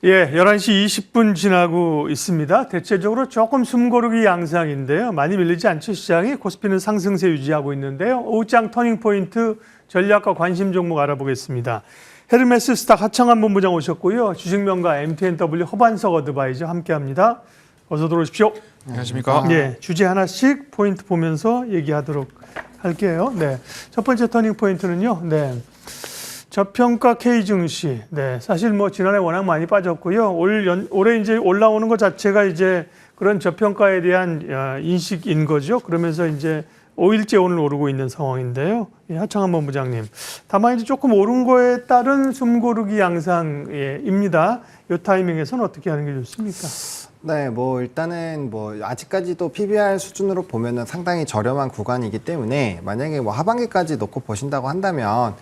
예, 11시 20분 지나고 있습니다. 대체적으로 조금 숨고르기 양상인데요. 많이 밀리지 않죠, 시장이. 코스피는 상승세 유지하고 있는데요. 오후장 터닝포인트 전략과 관심 종목 알아보겠습니다. 헤르메스 스탁 하창한 본부장 오셨고요. 주식명가 MTNW 허반석 어드바이저 함께합니다. 어서 들어오십시오. 안녕하십니까. 네, 주제 하나씩 포인트 보면서 얘기하도록 할게요. 네, 첫 번째 터닝포인트는요. 네. 저평가 K증시. 네, 사실 뭐 지난해 워낙 많이 빠졌고요. 올해 이제 올라오는 것 자체가 이제 그런 저평가에 대한 인식인 거죠. 그러면서 이제 5일째 오늘 오르고 있는 상황인데요. 예, 하창한 본부장님. 다만 이제 조금 오른 거에 따른 숨고르기 양상입니다. 이 타이밍에서는 어떻게 하는 게 좋습니까? 네, 뭐 일단은 뭐 아직까지도 PBR 수준으로 보면은 상당히 저렴한 구간이기 때문에 만약에 뭐 하반기까지 놓고 보신다고 한다면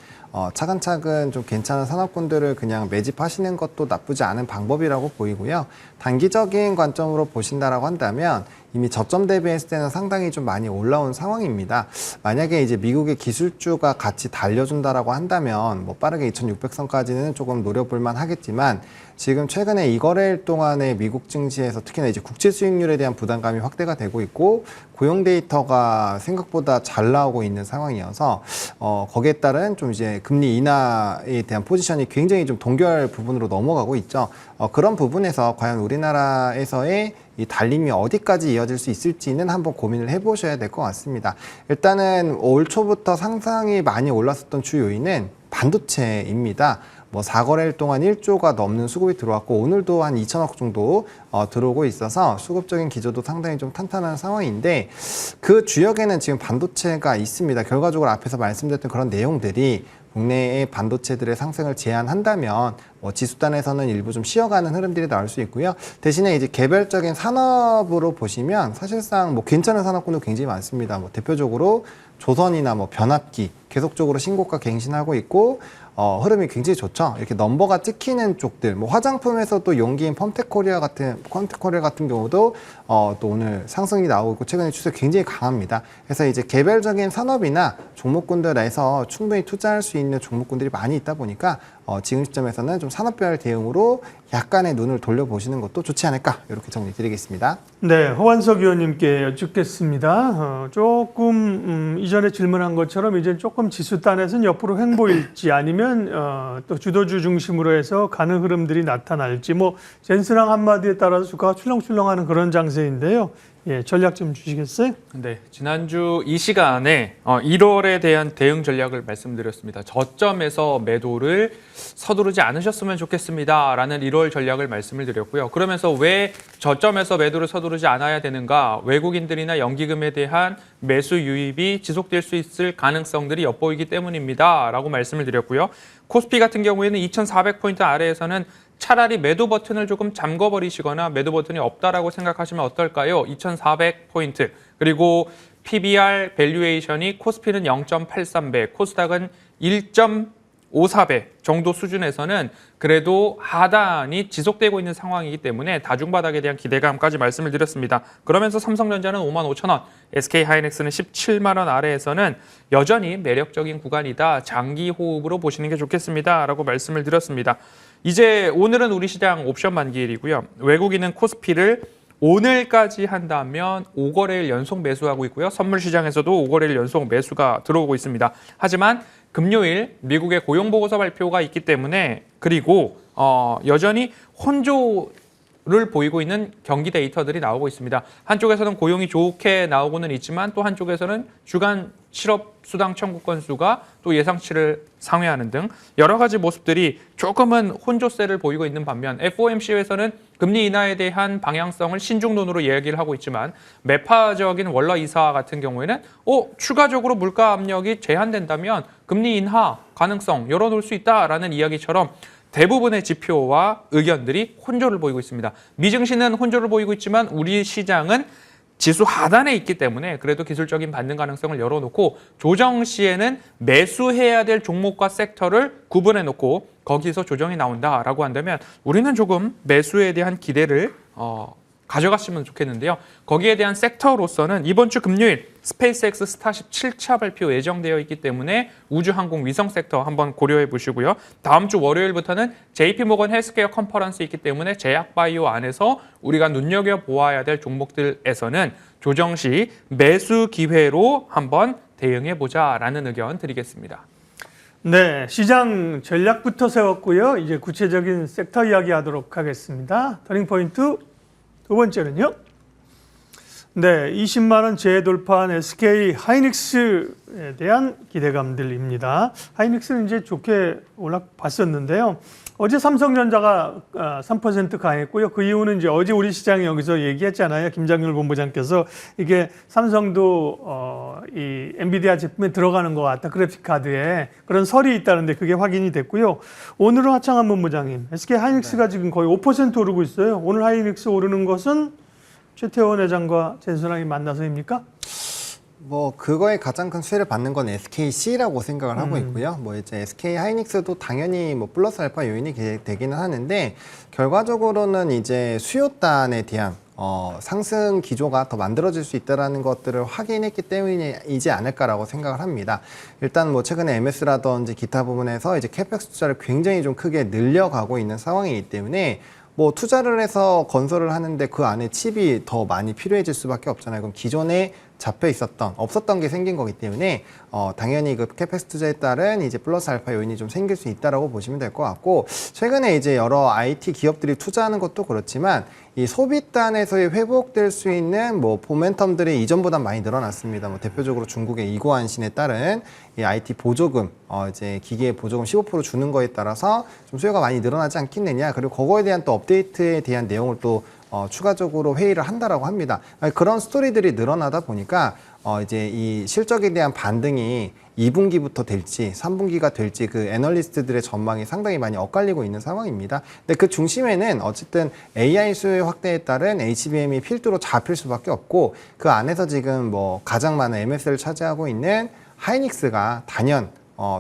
차근차근 좀 괜찮은 산업군들을 그냥 매집하시는 것도 나쁘지 않은 방법이라고 보이고요. 단기적인 관점으로 보신다라고 한다면 이미 저점 대비했을 때는 상당히 좀 많이 올라온 상황입니다. 만약에 이제 미국의 기술주가 같이 달려준다라고 한다면 뭐 빠르게 2600선까지는 조금 노려볼만 하겠지만 지금 최근에 이 거래일 동안에 미국 증시에서 특히나 이제 국채 수익률에 대한 부담감이 확대가 되고 있고 고용 데이터가 생각보다 잘 나오고 있는 상황이어서 거기에 따른 좀 이제 금리 인하에 대한 포지션이 굉장히 좀 동결 부분으로 넘어가고 있죠. 그런 부분에서 과연 우리나라에서의 이 달림이 어디까지 이어질 수 있을지는 한번 고민을 해보셔야 될 것 같습니다. 일단은 올 초부터 상상이 많이 올랐었던 주 요인은 반도체입니다. 뭐 4거래일 동안 1조가 넘는 수급이 들어왔고 오늘도 한 2천억 정도 들어오고 있어서 수급적인 기조도 상당히 좀 탄탄한 상황인데 그 주역에는 지금 반도체가 있습니다. 결과적으로 앞에서 말씀드렸던 그런 내용들이 국내의 반도체들의 상승을 제한한다면 뭐 지수단에서는 일부 좀 쉬어가는 흐름들이 나올 수 있고요. 대신에 이제 개별적인 산업으로 보시면 사실상 뭐 괜찮은 산업군도 굉장히 많습니다. 뭐 대표적으로 조선이나 뭐 변압기 계속적으로 신고가 갱신하고 있고 흐름이 굉장히 좋죠. 이렇게 넘버가 찍히는 쪽들, 뭐 화장품에서도 용기인 펌텍코리아 같은 경우도 또 오늘 상승이 나오고 있고 최근에 추세 굉장히 강합니다. 그래서 이제 개별적인 산업이나 종목군들에서 충분히 투자할 수 있는 종목군들이 많이 있다 보니까 지금 시점에서는 좀 산업별 대응으로 약간의 눈을 돌려보시는 것도 좋지 않을까 이렇게 정리드리겠습니다. 네, 허완석 의원님께 여쭙겠습니다. 조금 이전에 질문한 것처럼 이제 조금 지수단에서는 옆으로 횡보일지 아니면 또 주도주 중심으로 해서 가는 흐름들이 나타날지 뭐 젠스랑 한마디에 따라서 주가가 출렁출렁하는 그런 장세인데요. 예, 전략 좀 주시겠어요? 네, 지난주 이 시간에 1월에 대한 대응 전략을 말씀드렸습니다. 저점에서 매도를 서두르지 않으셨으면 좋겠습니다라는 1월 전략을 말씀을 드렸고요. 그러면서 왜 저점에서 매도를 서두르지 않아야 되는가? 외국인들이나 연기금에 대한 매수 유입이 지속될 수 있을 가능성들이 엿보이기 때문입니다라고 말씀을 드렸고요. 코스피 같은 경우에는 2,400포인트 아래에서는 차라리 매도 버튼을 조금 잠궈버리시거나 매도 버튼이 없다라고 생각하시면 어떨까요? 2,400포인트 그리고 PBR 밸류에이션이 코스피는 0.83배, 코스닥은 1.54배 정도 수준에서는 그래도 하단이 지속되고 있는 상황이기 때문에 다중바닥에 대한 기대감까지 말씀을 드렸습니다. 그러면서 삼성전자는 55,000원, SK하이닉스는 17만 원 아래에서는 여전히 매력적인 구간이다. 장기 호흡으로 보시는 게 좋겠습니다. 라고 말씀을 드렸습니다. 이제 오늘은 우리 시장 옵션 만기일이고요. 외국인은 코스피를 오늘까지 한다면 5거래일 연속 매수하고 있고요. 선물 시장에서도 5거래일 연속 매수가 들어오고 있습니다. 하지만 금요일 미국의 고용보고서 발표가 있기 때문에 그리고 여전히 혼조를 보이고 있는 경기 데이터들이 나오고 있습니다. 한쪽에서는 고용이 좋게 나오고는 있지만 또 한쪽에서는 주간 실업수당 청구 건수가 또 예상치를 상회하는 등 여러 가지 모습들이 조금은 혼조세를 보이고 있는 반면 FOMC에서는 금리 인하에 대한 방향성을 신중론으로 이야기를 하고 있지만 매파적인 월러 이사 같은 경우에는 추가적으로 물가 압력이 제한된다면 금리 인하 가능성 열어놓을 수 있다라는 이야기처럼 대부분의 지표와 의견들이 혼조를 보이고 있습니다. 미증시는 혼조를 보이고 있지만 우리 시장은 지수 하단에 있기 때문에 그래도 기술적인 반등 가능성을 열어놓고 조정 시에는 매수해야 될 종목과 섹터를 구분해놓고 거기서 조정이 나온다라고 한다면 우리는 조금 매수에 대한 기대를 가져가시면 좋겠는데요. 거기에 대한 섹터로서는 이번 주 금요일 스페이스X 스타쉽 7차 발표 예정되어 있기 때문에 우주항공 위성 섹터 한번 고려해 보시고요. 다음 주 월요일부터는 JP모건 헬스케어 컨퍼런스 있기 때문에 제약바이오 안에서 우리가 눈여겨보아야 될 종목들에서는 조정 시 매수 기회로 한번 대응해보자라는 의견 드리겠습니다. 네, 시장 전략부터 세웠고요. 이제 구체적인 섹터 이야기하도록 하겠습니다. 터닝포인트 두 번째는요. 네, 20만 원 재돌파한 SK 하이닉스에 대한 기대감들입니다. 하이닉스는 이제 좋게 올라봤었는데요. 어제 삼성전자가 3% 강했고요. 그 이유는 이제 어제 우리 시장에 여기서 얘기했잖아요. 김장률 본부장께서 이게 삼성도 이 엔비디아 제품에 들어가는 것 같다. 그래픽 카드에 그런 설이 있다는데 그게 확인이 됐고요. 오늘은 하창한 본부장님, SK 하이닉스가 지금 거의 5% 오르고 있어요. 오늘 하이닉스 오르는 것은 최태원 회장과 젠순왕이 만나서입니까? 뭐 그거에 가장 큰 수혜를 받는 건 SKC라고 생각을 하고 있고요. 뭐 이제 SK 하이닉스도 당연히 뭐 플러스 알파 요인이 되기는 하는데 결과적으로는 이제 수요단에 대한 상승 기조가 더 만들어질 수 있다라는 것들을 확인했기 때문이지 않을까라고 생각을 합니다. 일단 뭐 최근에 MS라든지 기타 부분에서 이제 캐펙스 투자를 굉장히 좀 크게 늘려가고 있는 상황이기 때문에 뭐 투자를 해서 건설을 하는데 그 안에 칩이 더 많이 필요해질 수밖에 없잖아요. 그럼 기존에 잡혀 없었던 게 생긴 거기 때문에 당연히 그 캐펙스 투자에 따른 이제 플러스 알파 요인이 좀 생길 수 있다라고 보시면 될 것 같고 최근에 이제 여러 IT 기업들이 투자하는 것도 그렇지만 이 소비단에서의 회복될 수 있는 뭐 모멘텀들이 이전보다 많이 늘어났습니다. 뭐 대표적으로 중국의 이고안신에 따른 이 IT 보조금, 이제 기계 보조금 15% 주는 거에 따라서 좀 수요가 많이 늘어나지 않겠느냐. 그리고 그거에 대한 또 업데이트에 대한 내용을 또 추가적으로 회의를 한다라고 합니다. 그런 스토리들이 늘어나다 보니까 이제 이 실적에 대한 반등이 2분기부터 될지 3분기가 될지 그 애널리스트들의 전망이 상당히 많이 엇갈리고 있는 상황입니다. 근데 그 중심에는 어쨌든 AI 수요 확대에 따른 HBM이 필두로 잡힐 수밖에 없고 그 안에서 지금 뭐 가장 많은 MS를 차지하고 있는 하이닉스가 단연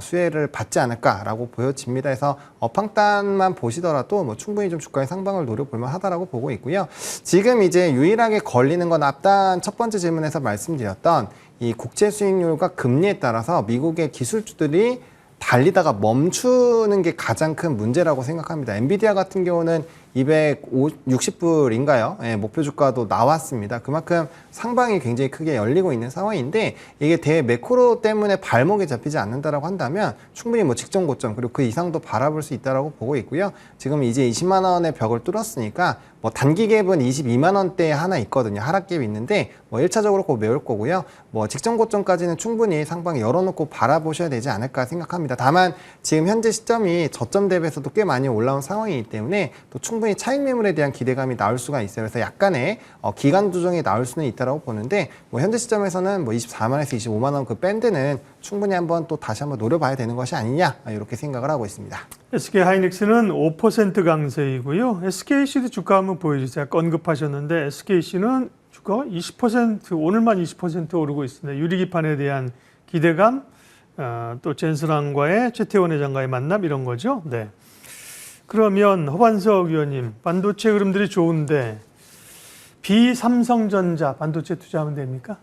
수혜를 받지 않을까라고 보여집니다. 그래서 업황단만 보시더라도 뭐 충분히 좀 주가의 상방을 노려볼 만하다라고 보고 있고요. 지금 이제 유일하게 걸리는 건 앞단 첫 번째 질문에서 말씀드렸던 이 국채 수익률과 금리에 따라서 미국의 기술주들이 달리다가 멈추는 게 가장 큰 문제라고 생각합니다. 엔비디아 같은 경우는 260불인가요? 예, 목표 주가도 나왔습니다. 그만큼 상방이 굉장히 크게 열리고 있는 상황인데 이게 대매크로 때문에 발목이 잡히지 않는다라고 한다면 충분히 뭐 직전 고점 그리고 그 이상도 바라볼 수 있다라고 보고 있고요. 지금 이제 20만 원의 벽을 뚫었으니까 뭐 단기 갭은 22만 원대에 하나 있거든요. 하락 갭이 있는데 뭐 1차적으로 꼭 메울 거고요. 뭐 직전 고점까지는 충분히 상방 열어놓고 바라보셔야 되지 않을까 생각합니다. 다만 지금 현재 시점이 저점 대비해서도 꽤 많이 올라온 상황이기 때문에 또 충분히 차익 매물에 대한 기대감이 나올 수가 있어요. 그래서 약간의 기간 조정이 나올 수는 있다라고 보는데 뭐 현재 시점에서는 뭐 24만에서 25만 원 그 밴드는 충분히 한번 또 다시 한번 노려봐야 되는 것이 아니냐 이렇게 생각을 하고 있습니다. SK 하이닉스는 5% 강세이고요. SKC도 주가 한번 보여주세요. 아까 언급하셨는데 SKC는 주가가 20% 오늘만 20% 오르고 있습니다. 유리기판에 대한 기대감, 또 젠스랑과의 최태원 회장과의 만남 이런 거죠. 네. 그러면 허반석 위원님, 반도체 흐름들이 좋은데 비삼성전자 반도체 투자하면 됩니까?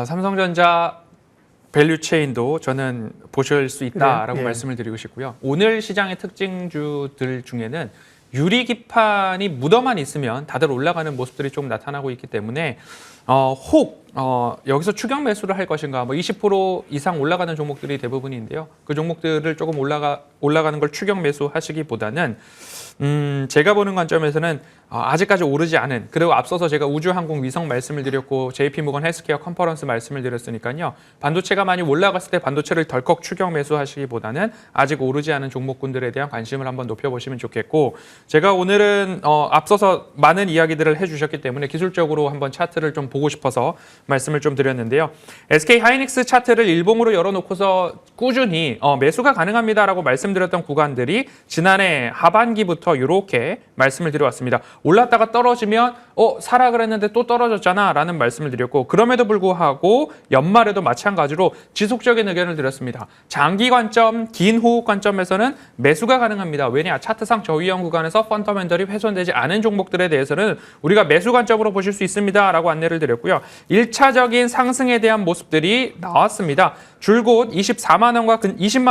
삼성전자 밸류체인도 저는 보실 수 있다라고 그래, 예. 말씀을 드리고 싶고요. 오늘 시장의 특징주들 중에는 유리기판이 묻어만 있으면 다들 올라가는 모습들이 좀 나타나고 있기 때문에 혹 여기서 추격 매수를 할 것인가 뭐 20% 이상 올라가는 종목들이 대부분인데요. 그 종목들을 조금 올라가는 걸 추격 매수하시기보다는 제가 보는 관점에서는 아직까지 오르지 않은 그리고 앞서서 제가 우주항공 위성 말씀을 드렸고 JP모건 헬스케어 컨퍼런스 말씀을 드렸으니까요. 반도체가 많이 올라갔을 때 반도체를 덜컥 추격 매수하시기보다는 아직 오르지 않은 종목군들에 대한 관심을 한번 높여보시면 좋겠고 제가 오늘은 앞서서 많은 이야기들을 해주셨기 때문에 기술적으로 한번 차트를 좀 보고 싶어서 말씀을 좀 드렸는데요. SK 하이닉스 차트를 일봉으로 열어놓고서 꾸준히 매수가 가능합니다라고 말씀드렸던 구간들이 지난해 하반기부터 이렇게 말씀을 드려왔습니다. 올랐다가 떨어지면 사라 그랬는데 또 떨어졌잖아 라는 말씀을 드렸고, 그럼에도 불구하고 연말에도 마찬가지로 지속적인 의견을 드렸습니다. 장기 관점, 긴 호흡 관점에서는 매수가 가능합니다. 왜냐? 차트상 저위험 구간에서 펀더멘털이 훼손되지 않은 종목들에 대해서는 우리가 매수 관점으로 보실 수 있습니다 라고 안내를 드렸고요. 1차적인 상승에 대한 모습들이 나왔습니다. 줄곧 20만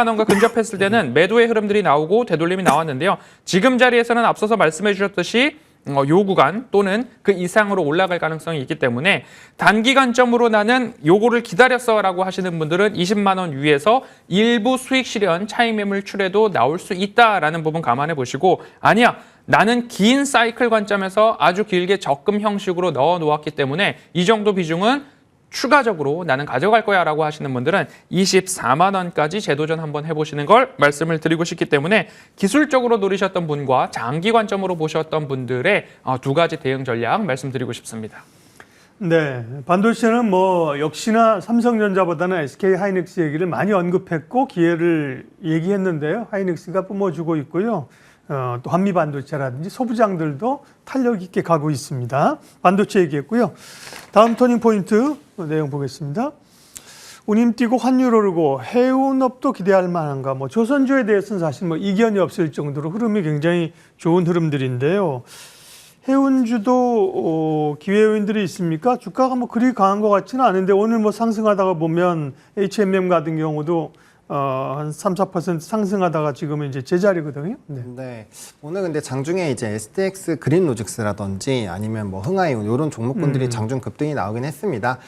원과 근접했을 때는 매도의 흐름들이 나오고 되돌림이 나왔는데요. 지금 자리에서는 앞서서 말씀해 주셨듯이 요 구간 또는 그 이상으로 올라갈 가능성이 있기 때문에 단기간점으로 나는 요거를 기다렸어라고 하시는 분들은 20만 원 위에서 일부 수익 실현 차익 매물 출에도 나올 수 있다라는 부분 감안해 보시고, 아니야 나는 긴 사이클 관점에서 아주 길게 적금 형식으로 넣어 놓았기 때문에 이 정도 비중은 추가적으로 나는 가져갈 거야 라고 하시는 분들은 24만 원까지 재도전 한번 해보시는 걸 말씀을 드리고 싶기 때문에, 기술적으로 노리셨던 분과 장기 관점으로 보셨던 분들의 두 가지 대응 전략 말씀드리고 싶습니다. 네, 반도체는 뭐 역시나 삼성전자보다는 SK 하이닉스 얘기를 많이 언급했고 기회를 얘기했는데요. 하이닉스가 뿜어주고 있고요. 또 한미 반도체라든지 소부장들도 탄력 있게 가고 있습니다. 반도체 얘기했고요. 다음 터닝 포인트 내용 보겠습니다. 운임 뛰고 환율 오르고 해운업도 기대할 만한가? 뭐 조선주에 대해서는 사실 뭐 이견이 없을 정도로 흐름이 굉장히 좋은 흐름들인데요. 해운주도 기회 요인들이 있습니까? 주가가 뭐 그리 강한 것 같지는 않은데 오늘 뭐 상승하다가 보면 H&M 같은 경우도 한 3, 4% 상승하다가 지금은 이제 제자리거든요. 네. 네. 오늘 근데 장중에 이제 STX 그린로직스라든지 아니면 뭐 흥하이온 이런 종목군들이 장중 급등이 나오긴 했습니다.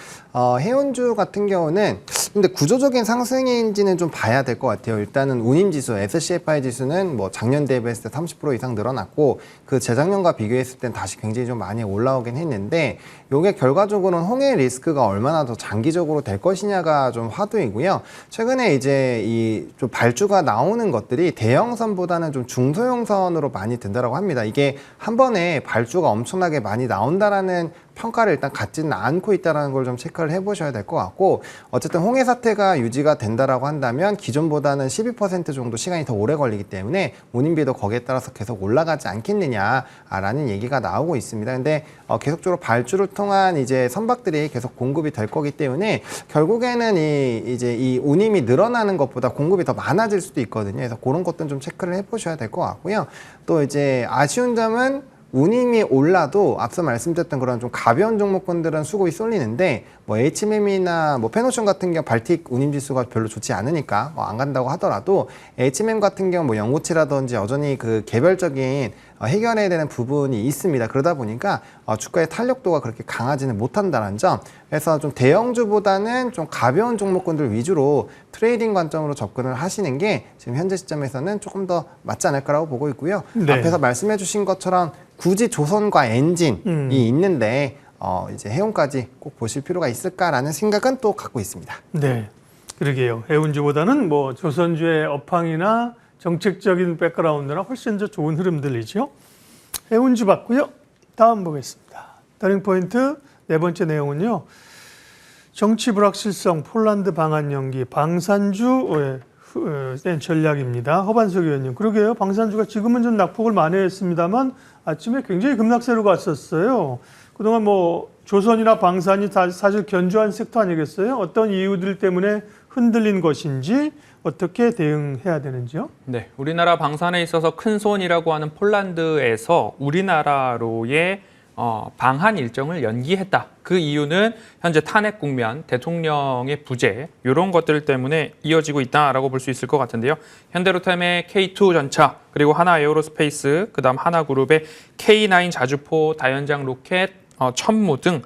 해운주 같은 경우는 근데 구조적인 상승인지는 좀 봐야 될 것 같아요. 일단은 운임지수, SCFI 지수는 뭐 작년 대비했을 때 30% 이상 늘어났고 그 재작년과 비교했을 땐 다시 굉장히 좀 많이 올라오긴 했는데, 이게 결과적으로는 홍해 리스크가 얼마나 더 장기적으로 될 것이냐가 좀 화두이고요. 최근에 이제 이 좀 발주가 나오는 것들이 대형선보다는 좀 중소형선으로 많이 든다라고 합니다. 이게 한 번에 발주가 엄청나게 많이 나온다라는 평가를 일단 갖지는 않고 있다는 걸 좀 체크를 해보셔야 될 것 같고, 어쨌든 홍해 사태가 유지가 된다라고 한다면 기존보다는 12% 정도 시간이 더 오래 걸리기 때문에 운임비도 거기에 따라서 계속 올라가지 않겠느냐라는 얘기가 나오고 있습니다. 근데 계속적으로 발주를 통한 이제 선박들이 계속 공급이 될 거기 때문에 결국에는 이제 이 운임이 늘어나는 것보다 공급이 더 많아질 수도 있거든요. 그래서 그런 것들은 좀 체크를 해보셔야 될 것 같고요. 또 이제 아쉬운 점은 운임이 올라도 앞서 말씀드렸던 그런 좀 가벼운 종목군들은 수급이 쏠리는데, 뭐 HMM이나 뭐 페노션 같은 경우 발틱 운임 지수가 별로 좋지 않으니까 안 간다고 하더라도, HMM 같은 경우 뭐 연고치라든지 여전히 그 개별적인 해결해야 되는 부분이 있습니다. 그러다 보니까 주가의 탄력도가 그렇게 강하지는 못한다는 점. 그래서 좀 대형주보다는 좀 가벼운 종목군들 위주로 트레이딩 관점으로 접근을 하시는 게 지금 현재 시점에서는 조금 더 맞지 않을까라고 보고 있고요. 네. 앞에서 말씀해 주신 것처럼 굳이 조선과 엔진이 있는데 이제 해운까지 꼭 보실 필요가 있을까라는 생각은 또 갖고 있습니다. 네, 그러게요. 해운주보다는 뭐 조선주의 업황이나 정책적인 백그라운드나 훨씬 더 좋은 흐름들이죠. 해운주 봤고요. 다음 보겠습니다. 터닝 포인트 네 번째 내용은요. 정치 불확실성, 폴란드 방한 연기, 방산주 전략입니다. 허반석 의원님. 그러게요. 방산주가 지금은 좀 낙폭을 만회했습니다만 아침에 굉장히 급락세로 갔었어요. 그동안 뭐 조선이나 방산이 다 사실 견조한 섹터 아니겠어요? 어떤 이유들 때문에 흔들린 것인지 어떻게 대응해야 되는지요? 네, 우리나라 방산에 있어서 큰 손이라고 하는 폴란드에서 우리나라로의 방한 일정을 연기했다. 그 이유는 현재 탄핵 국면, 대통령의 부재 이런 것들 때문에 이어지고 있다라고 볼 수 있을 것 같은데요. 현대로템의 K2 전차, 그리고 하나 에어로스페이스, 그다음 하나그룹의 K9 자주포, 다연장 로켓, 천무 등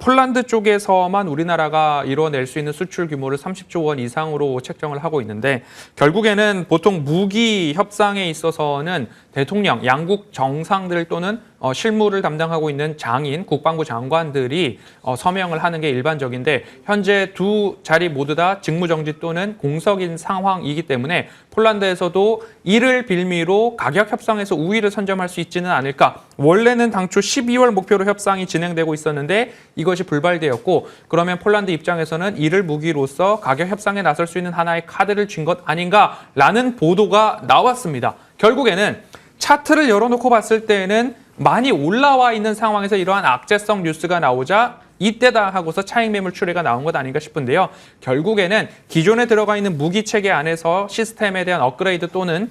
폴란드 쪽에서만 우리나라가 이뤄낼 수 있는 수출 규모를 30조 원 이상으로 책정을 하고 있는데, 결국에는 보통 무기 협상에 있어서는 대통령, 양국 정상들 또는 실무를 담당하고 있는 장인, 국방부 장관들이 서명을 하는 게 일반적인데 현재 두 자리 모두 다 직무정지 또는 공석인 상황이기 때문에 폴란드에서도 이를 빌미로 가격 협상에서 우위를 선점할 수 있지는 않을까. 원래는 당초 12월 목표로 협상이 진행되고 있었는데 이것이 불발되었고 그러면 폴란드 입장에서는 이를 무기로서 가격 협상에 나설 수 있는 하나의 카드를 쥔 것 아닌가라는 보도가 나왔습니다. 결국에는 차트를 열어놓고 봤을 때는 많이 올라와 있는 상황에서 이러한 악재성 뉴스가 나오자 이때다 하고서 차익 매물 출회가 나온 것 아닌가 싶은데요. 결국에는 기존에 들어가 있는 무기 체계 안에서 시스템에 대한 업그레이드 또는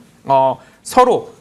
서로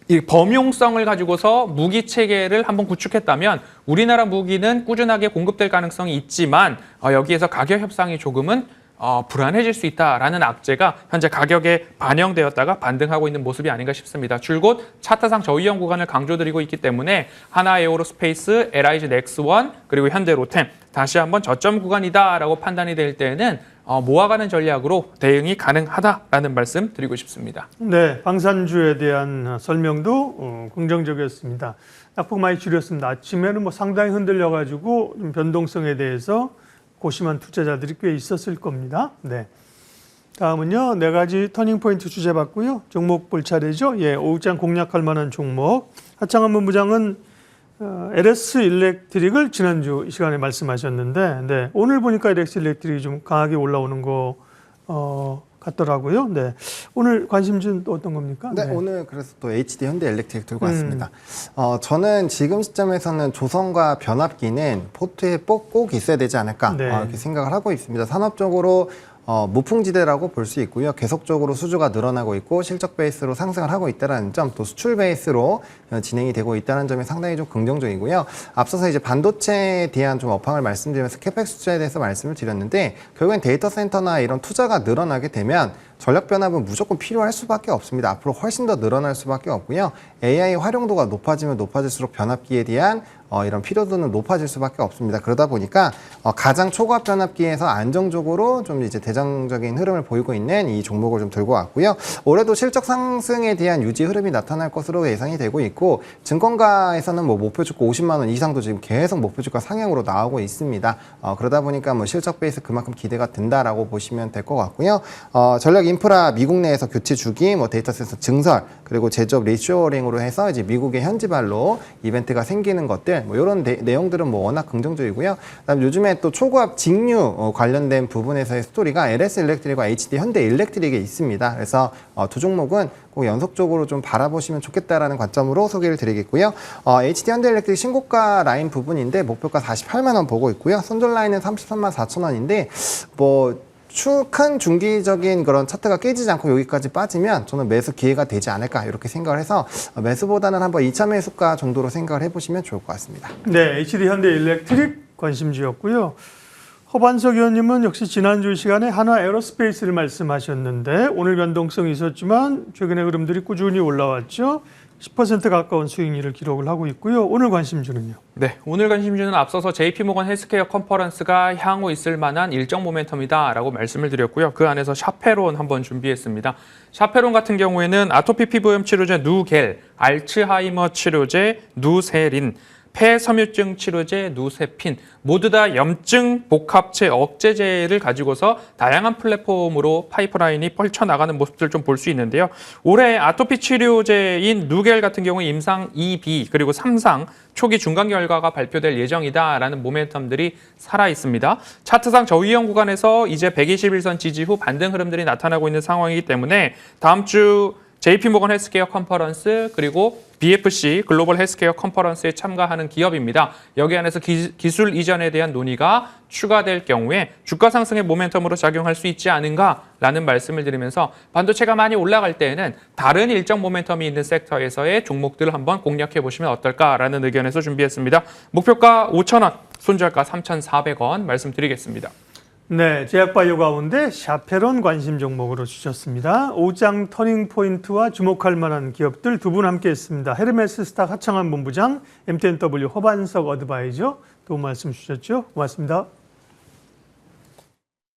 이 범용성을 가지고서 무기 체계를 한번 구축했다면 우리나라 무기는 꾸준하게 공급될 가능성이 있지만 여기에서 가격 협상이 조금은 불안해질 수 있다라는 악재가 현재 가격에 반영되었다가 반등하고 있는 모습이 아닌가 싶습니다. 줄곧 차트상 저위험 구간을 강조드리고 있기 때문에 하나에어로스페이스, LIG 넥스원 그리고 현대로템 다시 한번 저점 구간이다라고 판단이 될 때에는 모아가는 전략으로 대응이 가능하다라는 말씀 드리고 싶습니다. 네, 방산주에 대한 설명도 긍정적이었습니다. 낙폭 많이 줄였습니다. 아침에는 뭐 상당히 흔들려가지고 좀 변동성에 대해서 고심한 투자자들이 꽤 있었을 겁니다. 네. 다음은요, 4가지 터닝포인트 주제 봤고요. 종목 볼 차례죠. 예, 오후장 공략할 만한 종목. 하창한 본부장은 LS 일렉트릭을 지난주 이 시간에 말씀하셨는데, 네, 오늘 보니까 LS 일렉트릭이 좀 강하게 올라오는 거 같더라고요. 네, 오늘 관심주는 또 어떤 겁니까? 네, 오늘 그래서 또 HD 현대 일렉트릭 들고 왔습니다. 저는 지금 시점에서는 조선과 변압기는 포트에 꼭 있어야 되지 않을까 네. 이렇게 생각을 하고 있습니다. 산업적으로 무풍지대라고 볼 수 있고요. 계속적으로 수주가 늘어나고 있고 실적 베이스로 상승을 하고 있다는 점, 또 수출 베이스로 진행이 되고 있다는 점이 상당히 좀 긍정적이고요. 앞서서 이제 반도체에 대한 좀 업황을 말씀드리면서 캐펙스 투자에 대해서 말씀을 드렸는데 결국엔 데이터 센터나 이런 투자가 늘어나게 되면 전력 변압은 무조건 필요할 수밖에 없습니다. 앞으로 훨씬 더 늘어날 수밖에 없고요. AI 활용도가 높아지면 높아질수록 변압기에 대한 이런 필요도는 높아질 수밖에 없습니다. 그러다 보니까 가장 초고압 변압기에서 안정적으로 좀 이제 대장적인 흐름을 보이고 있는 이 종목을 좀 들고 왔고요. 올해도 실적 상승에 대한 유지 흐름이 나타날 것으로 예상이 되고 있고 증권가에서는 뭐 목표 주가 50만 원 이상도 지금 계속 목표 주가 상향으로 나오고 있습니다. 그러다 보니까 뭐 실적 베이스 그만큼 기대가 된다라고 보시면 될 것 같고요. 전력 인프라 미국 내에서 교체 주기, 뭐 데이터 센터 증설, 그리고 제조업 리쇼어링으로 해서 이제 미국의 현지발로 이벤트가 생기는 것들, 뭐 이런 내용들은 뭐 워낙 긍정적이고요. 그다음 요즘에 또 초고압 직류 관련된 부분에서의 스토리가 LS 일렉트릭과 HD 현대 일렉트릭에 있습니다. 그래서 두 종목은 꼭 연속적으로 좀 바라보시면 좋겠다라는 관점으로 소개를 드리겠고요. HD 현대 일렉트릭 신고가 라인 부분인데 목표가 48만 원 보고 있고요. 손절 라인은 33만 4천 원인데 뭐 큰 중기적인 그런 차트가 깨지지 않고 여기까지 빠지면 저는 매수 기회가 되지 않을까 이렇게 생각을 해서 매수보다는 한번 2차 매수가 정도로 생각을 해보시면 좋을 것 같습니다. 네, HD 현대 일렉트릭 관심주였고요. 허반석 의원님은 역시 지난주 시간에 한화 에어로스페이스를 말씀하셨는데 오늘 변동성이 있었지만 최근의 흐름들이 꾸준히 올라왔죠. 10% 가까운 수익률을 기록을 하고 있고요. 오늘 관심주는요? 네, 오늘 관심주는 앞서서 JP모건 헬스케어 컨퍼런스가 향후 있을 만한 일정 모멘텀이다라고 말씀을 드렸고요. 그 안에서 샤페론 한번 준비했습니다. 샤페론 같은 경우에는 아토피 피부염 치료제 누겔, 알츠하이머 치료제 누세린, 폐섬유증 치료제 누세핀 모두 다 염증 복합체 억제제를 가지고서 다양한 플랫폼으로 파이프라인이 펼쳐나가는 모습들 좀 볼 수 있는데요. 올해 아토피 치료제인 누겔 같은 경우 임상 2B 그리고 3상 초기 중간 결과가 발표될 예정이다라는 모멘텀들이 살아있습니다. 차트상 저위험 구간에서 이제 121선 지지 후 반등 흐름들이 나타나고 있는 상황이기 때문에 다음 주 JP모건 헬스케어 컨퍼런스 그리고 BFC 글로벌 헬스케어 컨퍼런스에 참가하는 기업입니다. 여기 안에서 기술 이전에 대한 논의가 추가될 경우에 주가 상승의 모멘텀으로 작용할 수 있지 않은가라는 말씀을 드리면서 반도체가 많이 올라갈 때에는 다른 일정 모멘텀이 있는 섹터에서의 종목들을 한번 공략해 보시면 어떨까라는 의견에서 준비했습니다. 목표가 5,000원, 손절가 3,400원 말씀드리겠습니다. 네, 제약바이오 가운데 샤페론 관심 종목으로 주셨습니다. 오장 터닝포인트와 주목할 만한 기업들 두 분 함께했습니다. 헤르메스 스탁 하창한 본부장, MTNW 허반석 어드바이저 도움 말씀 주셨죠. 고맙습니다.